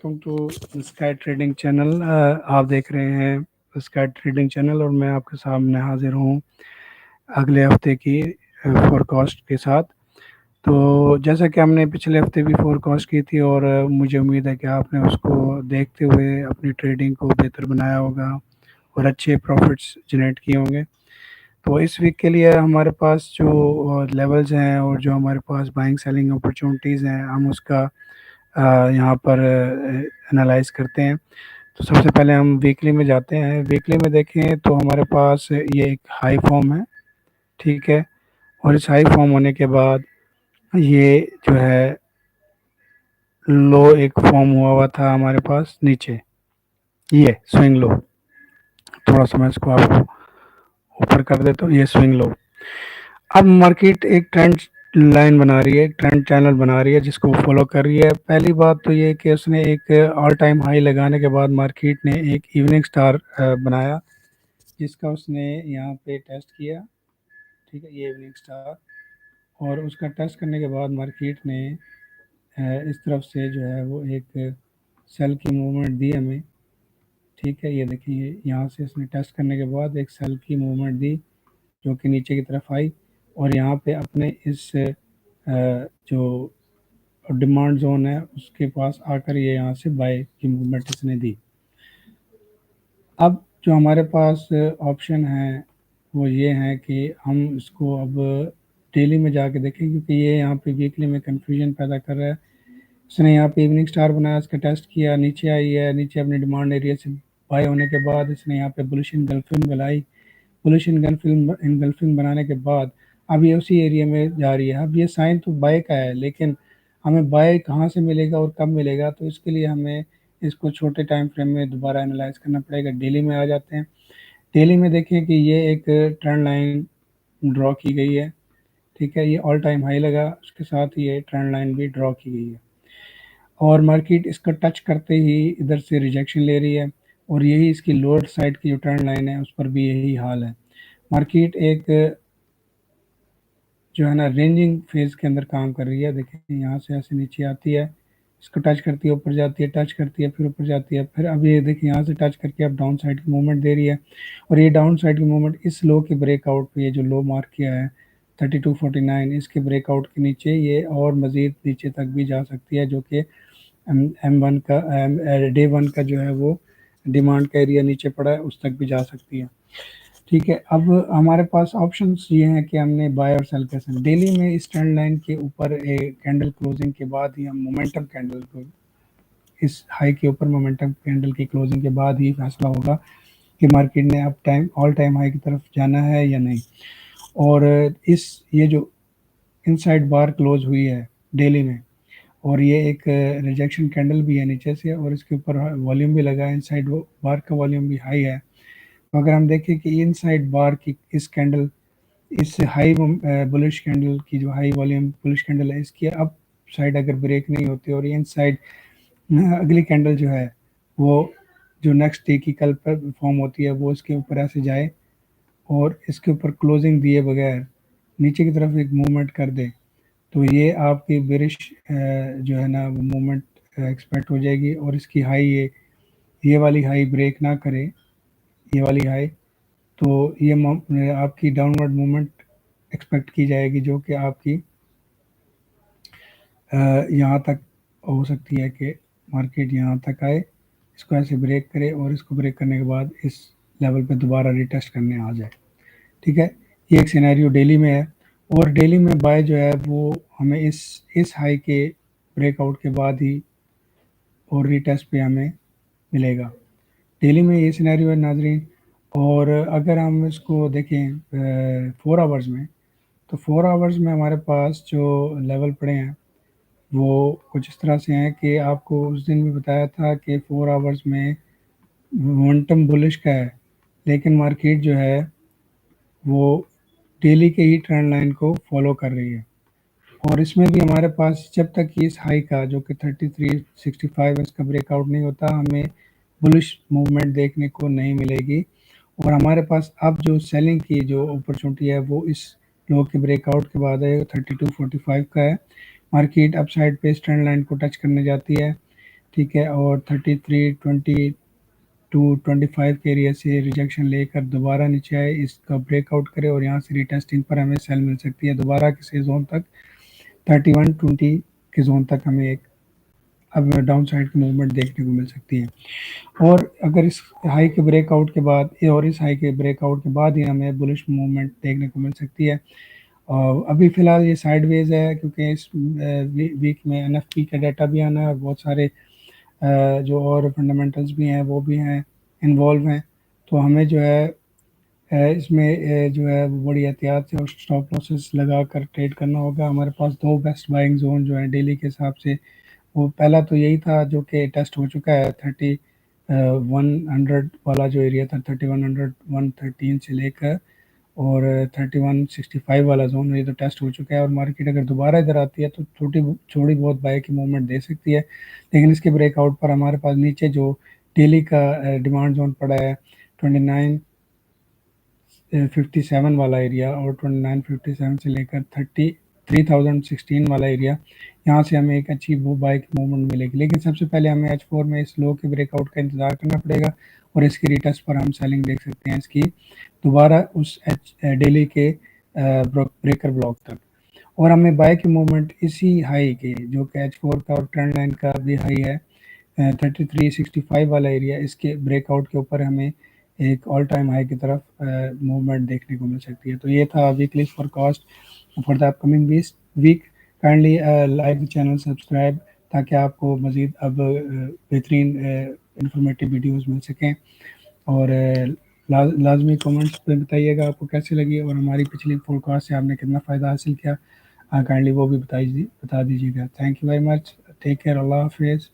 Welcome to sky trading channel. आप देख रहे हैं स्काई ट्रेडिंग चैनल और मैं आपके सामने हाजिर हूँ अगले हफ्ते की फोरकास्ट के साथ। तो जैसा कि हमने पिछले हफ्ते भी फोरकास्ट की थी और मुझे उम्मीद है कि आपने उसको देखते हुए अपनी ट्रेडिंग को बेहतर बनाया होगा और अच्छे प्रॉफिट्स जनरेट किए होंगे। तो इस वीक के लिए हमारे पास जो लेवल्स हैं और जो हमारे पास बाइंग सेलिंग अपॉर्चुनिटीज़ हैं, हम उसका यहाँ पर एनालाइज करते हैं। तो सबसे पहले हम वीकली में जाते हैं। वीकली में देखें तो हमारे पास ये एक हाई फॉर्म है, ठीक है। और इस हाई फॉर्म होने के बाद ये जो है लो एक फॉर्म हुआ हुआ था हमारे पास नीचे, ये स्विंग लो। थोड़ा सा मैं इसको आपको ऊपर कर देता हूँ, ये स्विंग लो। अब मार्केट एक ट्रेंड लाइन बना रही है, एक ट्रेंड चैनल बना रही है जिसको फॉलो कर रही है। पहली बात तो ये कि उसने एक ऑल टाइम हाई लगाने के बाद मार्केट ने एक इवनिंग स्टार बनाया जिसका उसने यहाँ पे टेस्ट किया, ठीक है, ये इवनिंग स्टार। और उसका टेस्ट करने के बाद मार्केट ने इस तरफ से जो है वो एक सेल की मूवमेंट दी हमें, ठीक है। ये देखिए यहाँ से इसने टेस्ट करने के बाद एक सेल की मूवमेंट दी जो कि नीचे की तरफ आई और यहाँ पे अपने इस जो डिमांड जोन है उसके पास आकर ये यहाँ से बाय की मूवमेंट इसने दी। अब जो हमारे पास ऑप्शन है वो ये है कि हम इसको अब डेली में जाके देखें, क्योंकि ये यहाँ पे वीकली में कंफ्यूजन पैदा कर रहा है। उसने यहाँ पे इवनिंग स्टार बनाया, इसका टेस्ट किया, नीचे आई है, नीचे अपने डिमांड एरिया से बाय होने के बाद इसने यहाँ पे बुलिश इनगल्फिंग बनाई। बुलिश इनगल्फिंग बनाने के बाद अब ये उसी एरिया में जा रही है। अब ये साइन तो बाय का है, लेकिन हमें बाय कहाँ से मिलेगा और कब मिलेगा, तो इसके लिए हमें इसको छोटे टाइम फ्रेम में दोबारा एनालाइज करना पड़ेगा। डेली में आ जाते हैं। डेली में देखिए कि ये एक ट्रेंड लाइन ड्रॉ की गई है, ठीक है। ये ऑल टाइम हाई लगा, उसके साथ ये ट्रेंड लाइन भी ड्रॉ की गई है और मार्केट इसका टच करते ही इधर से रिजेक्शन ले रही है और यही इसकी लोअर साइड की जो ट्रेंड लाइन है उस पर भी यही हाल है। मार्केट एक जो है ना रेंजिंग फेज के अंदर काम कर रही है। देखिए यहाँ से ऐसे नीचे आती है, इसको टच करती है, ऊपर जाती है, टच करती है, फिर ऊपर जाती है, फिर अब ये देखिए यहाँ से टच करके अब डाउन साइड की मूवमेंट दे रही है और ये डाउन साइड की मूवमेंट इस लो के ब्रेकआउट पे, ये जो लो मार्क किया है 3249, इसके ब्रेकआउट के नीचे ये और मज़ीद नीचे तक भी जा सकती है, जो कि M1 का डे 1 का जो है वो डिमांड का एरिया नीचे पड़ा है, उस तक भी जा सकती है, ठीक है। अब हमारे पास ऑप्शंस ये हैं कि हमने बाय और सेल कैसे। डेली में इस ट्रेंड लाइन के ऊपर एक कैंडल क्लोजिंग के बाद ही हम मोमेंटम कैंडल को, इस हाई के ऊपर मोमेंटम कैंडल की क्लोजिंग के बाद ही फैसला होगा कि मार्केट ने अब टाइम ऑल टाइम हाई की तरफ जाना है या नहीं। और इस ये जो इनसाइड बार क्लोज हुई है डेली में और ये एक रिजेक्शन कैंडल भी है नीचे से और इसके ऊपर वॉल्यूम भी लगा है, इनसाइड बार का वॉल्यूम भी हाई है। तो अगर हम देखें कि इनसाइड बार की इस कैंडल, इस हाई बुलिश कैंडल की जो हाई वॉल्यूम बुलिश कैंडल है, इसकी अप साइड अगर ब्रेक नहीं होती और ये इनसाइड अगली कैंडल जो है वो जो नेक्स्ट डे की कल पर फॉर्म होती है वो इसके ऊपर ऐसे जाए और इसके ऊपर क्लोजिंग दिए बगैर नीचे की तरफ एक मूवमेंट कर दे, तो ये आपकी बेरिश जो है ना वो मूवमेंट एक्सपेक्ट हो जाएगी। और इसकी हाई ये वाली हाई ब्रेक ना करे, ये वाली हाई, तो ये आपकी डाउनवर्ड मूवमेंट एक्सपेक्ट की जाएगी जो कि आपकी यहाँ तक हो सकती है कि मार्केट यहाँ तक आए, इसको ऐसे ब्रेक करे और इसको ब्रेक करने के बाद इस लेवल पे दोबारा रिटेस्ट करने आ जाए, ठीक है। ये एक सिनेरियो डेली में है और डेली में बाय जो है वो हमें इस हाई के ब्रेकआउट के बाद ही और रिटेस्ट पे हमें मिलेगा। डेली में ये सिनेरियो है नाजरीन। और अगर हम इसको देखें 4 आवर्स में, तो 4 आवर्स में हमारे पास जो लेवल पड़े हैं वो कुछ इस तरह से हैं कि आपको उस दिन भी बताया था कि 4 आवर्स में मोमेंटम बुलिश का है, लेकिन मार्केट जो है वो डेली के ही ट्रेंड लाइन को फॉलो कर रही है। और इसमें भी हमारे पास जब तक इस हाई का जो कि 3365 इसका ब्रेकआउट नहीं होता, हमें बुलिश मूवमेंट देखने को नहीं मिलेगी। और हमारे पास अब जो सेलिंग की जो अपॉर्चुनिटी है वो इस लो के ब्रेकआउट के बाद है, 3245 का है। मार्केट अप साइड पे इस ट्रेंड लाइन को टच करने जाती है, ठीक है, और 33, 20 टू 25 के एरिया से रिजेक्शन लेकर दोबारा नीचे आए, इसका ब्रेकआउट करे और यहाँ से रीटेस्टिंग पर हमें सेल मिल सकती है दोबारा किसी जोन तक 3120 के जोन तक हमें एक अब डाउन साइड की मूवमेंट देखने को मिल सकती है। और अगर इस हाई के ब्रेकआउट के बाद और इस हाई के ब्रेकआउट के बाद ही हमें बुलिश मूवमेंट देखने को मिल सकती है। अभी फ़िलहाल ये साइडवेज है क्योंकि इस वीक में एनएफपी का डाटा भी आना है और बहुत सारे जो और फंडामेंटल्स भी हैं वो भी हैं इन्वॉल्व हैं। तो हमें जो है इसमें जो है वो बड़ी एहतियात से और स्टॉप लॉसेस लगा कर ट्रेड करना होगा। हमारे पास 2 बेस्ट बाइंग ज़ोन जो है डेली के हिसाब से, वो पहला तो यही था जो कि टेस्ट हो चुका है 3100 वाला जो एरिया था 3100 113 से लेकर और 3165 वाला जोन ये तो टेस्ट हो चुका है और मार्केट अगर दोबारा इधर आती है तो थोड़ी बहुत बाय की मूवमेंट दे सकती है। लेकिन इसके ब्रेकआउट पर हमारे पास नीचे जो डेली का डिमांड जोन पड़ा है 2957 वाला एरिया और 2957 से लेकर 3016 वाला एरिया, यहाँ से हमें एक अच्छी वो बाय की मूवमेंट मिलेगी। लेकिन सबसे पहले हमें H4 में इस लो के ब्रेकआउट का इंतजार करना पड़ेगा और इसकी रिटेस्ट पर हम सेलिंग देख सकते हैं इसकी दोबारा उस डेली के ब्रेकर ब्लॉक तक। और हमें बाय की मूवमेंट इसी हाई के जो कि H4 का और ट्रेंड लाइन का भी हाई है 3365 वाला एरिया, इसके ब्रेकआउट के ऊपर हमें एक ऑल टाइम हाई की तरफ मूवमेंट देखने को मिल सकती है। तो ये था weekly forecast for the upcoming week. Kindly like the channel, subscribe, ताकि आपको मज़ीद अब बेहतरीन इंफॉर्मेटिव वीडियोस मिल सकें। और लाजमी कमेंट्स में बताइएगा आपको कैसी लगी और हमारी पिछली फोरकास्ट से आपने कितना फ़ायदा हासिल किया, काइंडली वो भी बता दीजिएगा। Thank you very much, take care, अल्लाह हाफिज़।